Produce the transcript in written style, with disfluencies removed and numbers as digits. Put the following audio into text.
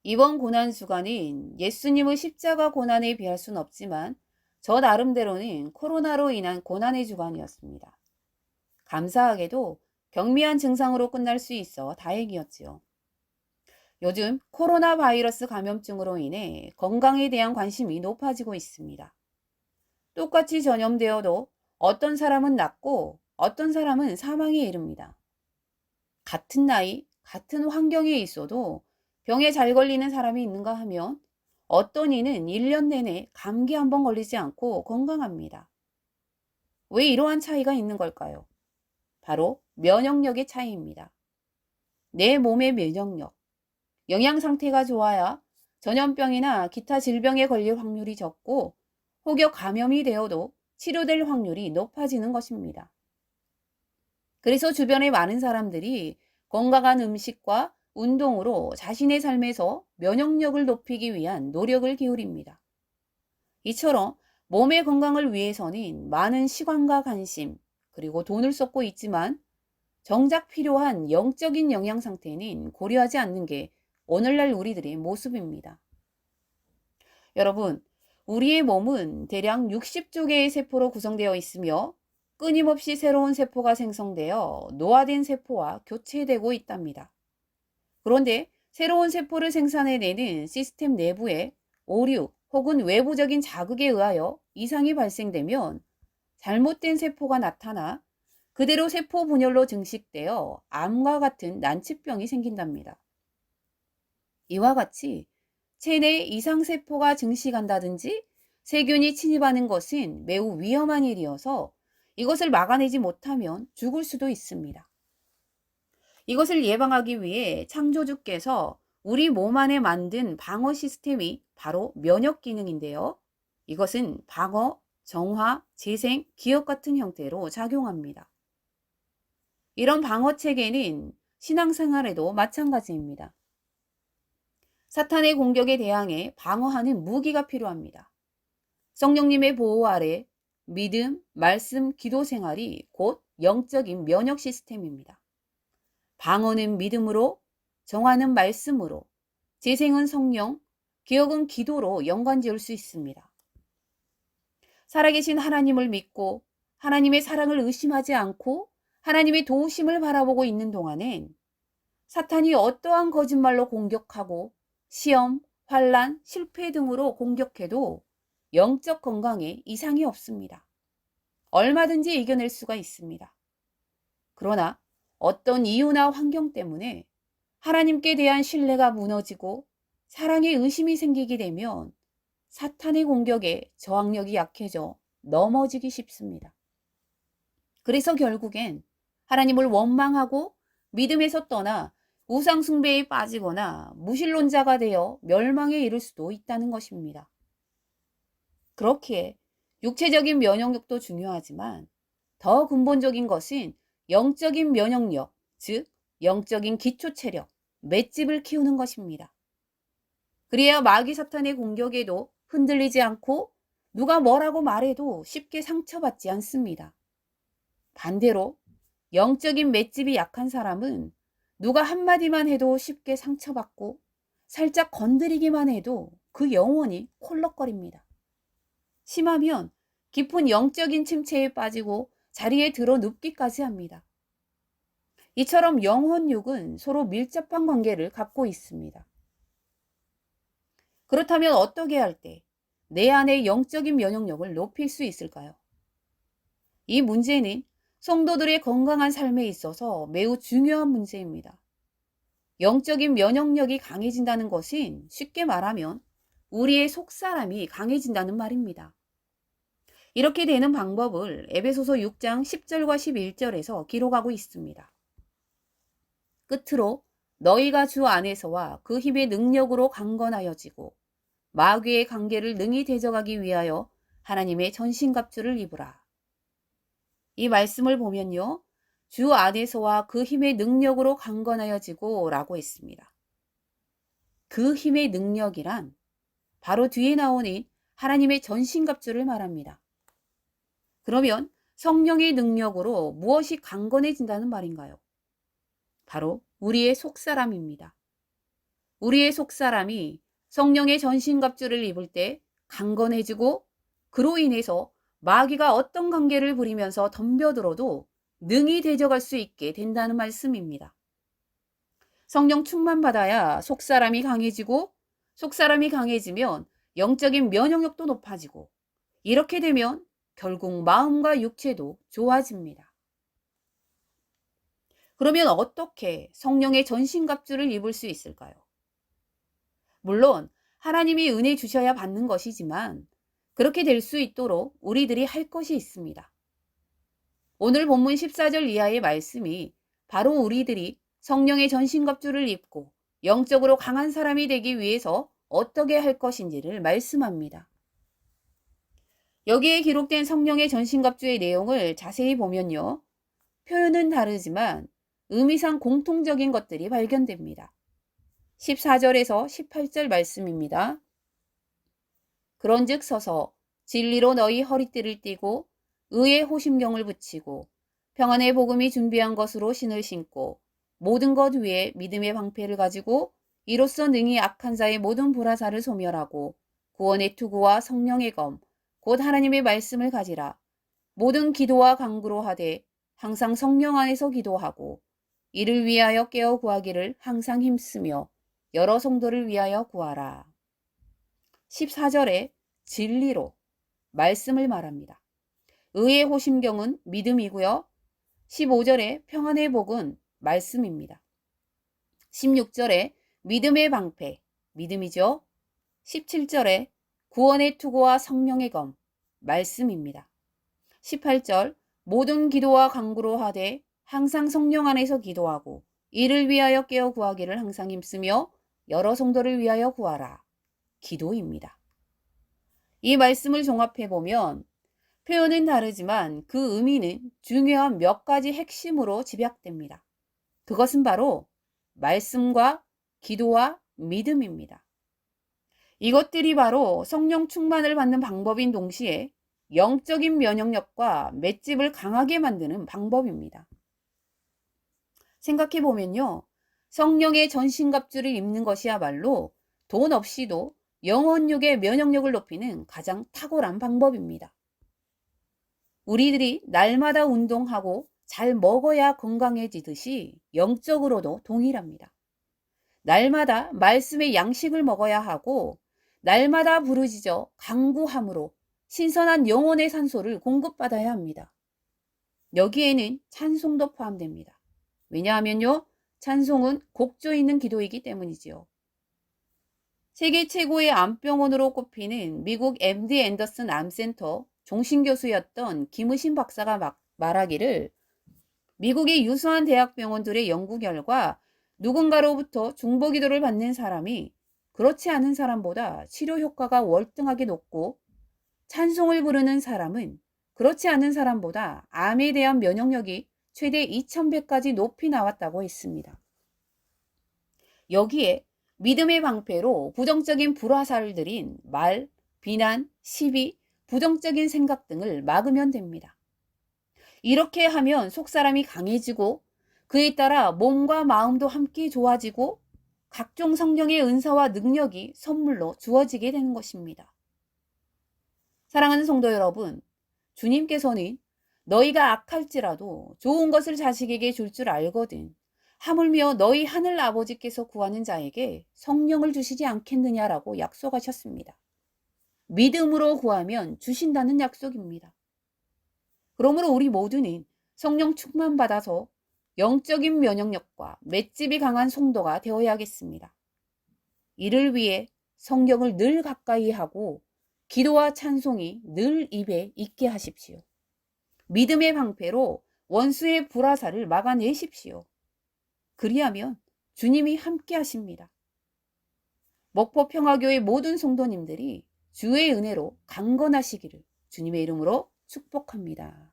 이번 고난주간은 예수님의 십자가 고난에 비할 순 없지만 저 나름대로는 코로나로 인한 고난의 주간이었습니다. 감사하게도 경미한 증상으로 끝날 수 있어 다행이었지요. 요즘 코로나 바이러스 감염증으로 인해 건강에 대한 관심이 높아지고 있습니다. 똑같이 전염되어도 어떤 사람은 낫고 어떤 사람은 사망에 이릅니다. 같은 나이, 같은 환경에 있어도 병에 잘 걸리는 사람이 있는가 하면 어떤 이는 1년 내내 감기 한 번 걸리지 않고 건강합니다. 왜 이러한 차이가 있는 걸까요? 바로 면역력의 차이입니다. 내 몸의 면역력, 영양 상태가 좋아야 전염병이나 기타 질병에 걸릴 확률이 적고 혹여 감염이 되어도 치료될 확률이 높아지는 것입니다. 그래서 주변의 많은 사람들이 건강한 음식과 운동으로 자신의 삶에서 면역력을 높이기 위한 노력을 기울입니다. 이처럼 몸의 건강을 위해서는 많은 시간과 관심, 그리고 돈을 쏟고 있지만 정작 필요한 영적인 영양 상태는 고려하지 않는 게 오늘날 우리들의 모습입니다. 여러분, 우리의 몸은 대략 60조 개의 세포로 구성되어 있으며 끊임없이 새로운 세포가 생성되어 노화된 세포와 교체되고 있답니다. 그런데 새로운 세포를 생산해내는 시스템 내부에 오류 혹은 외부적인 자극에 의하여 이상이 발생되면 잘못된 세포가 나타나 그대로 세포 분열로 증식되어 암과 같은 난치병이 생긴답니다. 이와 같이 체내에 이상세포가 증식한다든지 세균이 침입하는 것은 매우 위험한 일이어서 이것을 막아내지 못하면 죽을 수도 있습니다. 이것을 예방하기 위해 창조주께서 우리 몸 안에 만든 방어 시스템이 바로 면역 기능인데요. 이것은 방어, 정화, 재생, 기억 같은 형태로 작용합니다. 이런 방어 체계는 신앙생활에도 마찬가지입니다. 사탄의 공격에 대항해 방어하는 무기가 필요합니다. 성령님의 보호 아래 믿음, 말씀, 기도 생활이 곧 영적인 면역 시스템입니다. 방어는 믿음으로, 정화는 말씀으로, 재생은 성령, 기억은 기도로 연관 지을 수 있습니다. 살아계신 하나님을 믿고 하나님의 사랑을 의심하지 않고 하나님의 도우심을 바라보고 있는 동안엔 사탄이 어떠한 거짓말로 공격하고 시험, 환란, 실패 등으로 공격해도 영적 건강에 이상이 없습니다. 얼마든지 이겨낼 수가 있습니다. 그러나 어떤 이유나 환경 때문에 하나님께 대한 신뢰가 무너지고 사랑에 의심이 생기게 되면 사탄의 공격에 저항력이 약해져 넘어지기 쉽습니다. 그래서 결국엔 하나님을 원망하고 믿음에서 떠나 우상숭배에 빠지거나 무신론자가 되어 멸망에 이를 수도 있다는 것입니다. 그렇기에 육체적인 면역력도 중요하지만 더 근본적인 것은 영적인 면역력, 즉 영적인 기초체력, 맷집을 키우는 것입니다. 그래야 마귀 사탄의 공격에도 흔들리지 않고 누가 뭐라고 말해도 쉽게 상처받지 않습니다. 반대로 영적인 맷집이 약한 사람은 누가 한마디만 해도 쉽게 상처받고 살짝 건드리기만 해도 그 영혼이 콜럭거립니다. 심하면 깊은 영적인 침체에 빠지고 자리에 들어 눕기까지 합니다. 이처럼 영혼육은 서로 밀접한 관계를 갖고 있습니다. 그렇다면 어떻게 할 때 내 안의 영적인 면역력을 높일 수 있을까요? 이 문제는 성도들의 건강한 삶에 있어서 매우 중요한 문제입니다. 영적인 면역력이 강해진다는 것은 쉽게 말하면 우리의 속사람이 강해진다는 말입니다. 이렇게 되는 방법을 에베소서 6장 10절과 11절에서 기록하고 있습니다. 끝으로 너희가 주 안에서와 그 힘의 능력으로 강건하여지고 마귀의 관계를 능히 대적하기 위하여 하나님의 전신갑주를 입으라. 이 말씀을 보면요. 주 안에서와 그 힘의 능력으로 강건하여지고 라고 했습니다. 그 힘의 능력이란 바로 뒤에 나오는 하나님의 전신갑주를 말합니다. 그러면 성령의 능력으로 무엇이 강건해진다는 말인가요? 바로 우리의 속사람입니다. 우리의 속사람이 성령의 전신갑주를 입을 때 강건해지고 그로 인해서 마귀가 어떤 관계를 부리면서 덤벼들어도 능히 대적할 수 있게 된다는 말씀입니다. 성령 충만받아야 속사람이 강해지고 속사람이 강해지면 영적인 면역력도 높아지고 이렇게 되면 결국 마음과 육체도 좋아집니다. 그러면 어떻게 성령의 전신갑주를 입을 수 있을까요? 물론 하나님이 은혜 주셔야 받는 것이지만 그렇게 될 수 있도록 우리들이 할 것이 있습니다. 오늘 본문 14절 이하의 말씀이 바로 우리들이 성령의 전신갑주를 입고 영적으로 강한 사람이 되기 위해서 어떻게 할 것인지를 말씀합니다. 여기에 기록된 성령의 전신갑주의 내용을 자세히 보면요. 표현은 다르지만 의미상 공통적인 것들이 발견됩니다. 14절에서 18절 말씀입니다. 그런즉 서서 진리로 너희 허리띠를 띠고 의의 호심경을 붙이고 평안의 복음이 준비한 것으로 신을 신고 모든 것 위에 믿음의 방패를 가지고 이로써 능히 악한 자의 모든 불화살을 소멸하고 구원의 투구와 성령의 검 곧 하나님의 말씀을 가지라. 모든 기도와 간구로 하되 항상 성령 안에서 기도하고 이를 위하여 깨어 구하기를 항상 힘쓰며 여러 성도를 위하여 구하라. 14절에 진리로 말씀을 말합니다. 의의 호심경은 믿음이고요. 15절에 평안의 복은 말씀입니다. 16절에 믿음의 방패, 믿음이죠. 17절에 구원의 투구와 성령의 검, 말씀입니다. 18절 모든 기도와 간구로 하되 항상 성령 안에서 기도하고 이를 위하여 깨어 구하기를 항상 힘쓰며 여러 성도를 위하여 구하라. 기도입니다. 이 말씀을 종합해보면 표현은 다르지만 그 의미는 중요한 몇 가지 핵심으로 집약됩니다. 그것은 바로 말씀과 기도와 믿음입니다. 이것들이 바로 성령 충만을 받는 방법인 동시에 영적인 면역력과 맷집을 강하게 만드는 방법입니다. 생각해보면요. 성령의 전신갑주를 입는 것이야말로 돈 없이도 영혼육의 면역력을 높이는 가장 탁월한 방법입니다. 우리들이 날마다 운동하고 잘 먹어야 건강해지듯이 영적으로도 동일합니다. 날마다 말씀의 양식을 먹어야 하고 날마다 부르짖어 간구함으로 신선한 영혼의 산소를 공급받아야 합니다. 여기에는 찬송도 포함됩니다. 왜냐하면요. 찬송은 곡조 있는 기도이기 때문이지요. 세계 최고의 암병원으로 꼽히는 미국 MD 앤더슨 암센터 종신교수였던 김의신 박사가 말하기를 미국의 유수한 대학병원들의 연구 결과 누군가로부터 중보기도를 받는 사람이 그렇지 않은 사람보다 치료 효과가 월등하게 높고 찬송을 부르는 사람은 그렇지 않은 사람보다 암에 대한 면역력이 최대 2100까지 높이 나왔다고 했습니다. 여기에 믿음의 방패로 부정적인 불화살들인 말, 비난, 시비, 부정적인 생각 등을 막으면 됩니다. 이렇게 하면 속사람이 강해지고 그에 따라 몸과 마음도 함께 좋아지고 각종 성령의 은사와 능력이 선물로 주어지게 되는 것입니다. 사랑하는 성도 여러분, 주님께서는 너희가 악할지라도 좋은 것을 자식에게 줄 줄 알거든 하물며 너희 하늘 아버지께서 구하는 자에게 성령을 주시지 않겠느냐라고 약속하셨습니다. 믿음으로 구하면 주신다는 약속입니다. 그러므로 우리 모두는 성령 충만받아서 영적인 면역력과 맷집이 강한 성도가 되어야겠습니다. 이를 위해 성경을 늘 가까이 하고 기도와 찬송이 늘 입에 있게 하십시오. 믿음의 방패로 원수의 불화살을 막아내십시오. 그리하면 주님이 함께 하십니다. 목포평화교회 모든 성도님들이 주의 은혜로 강건하시기를 주님의 이름으로 축복합니다.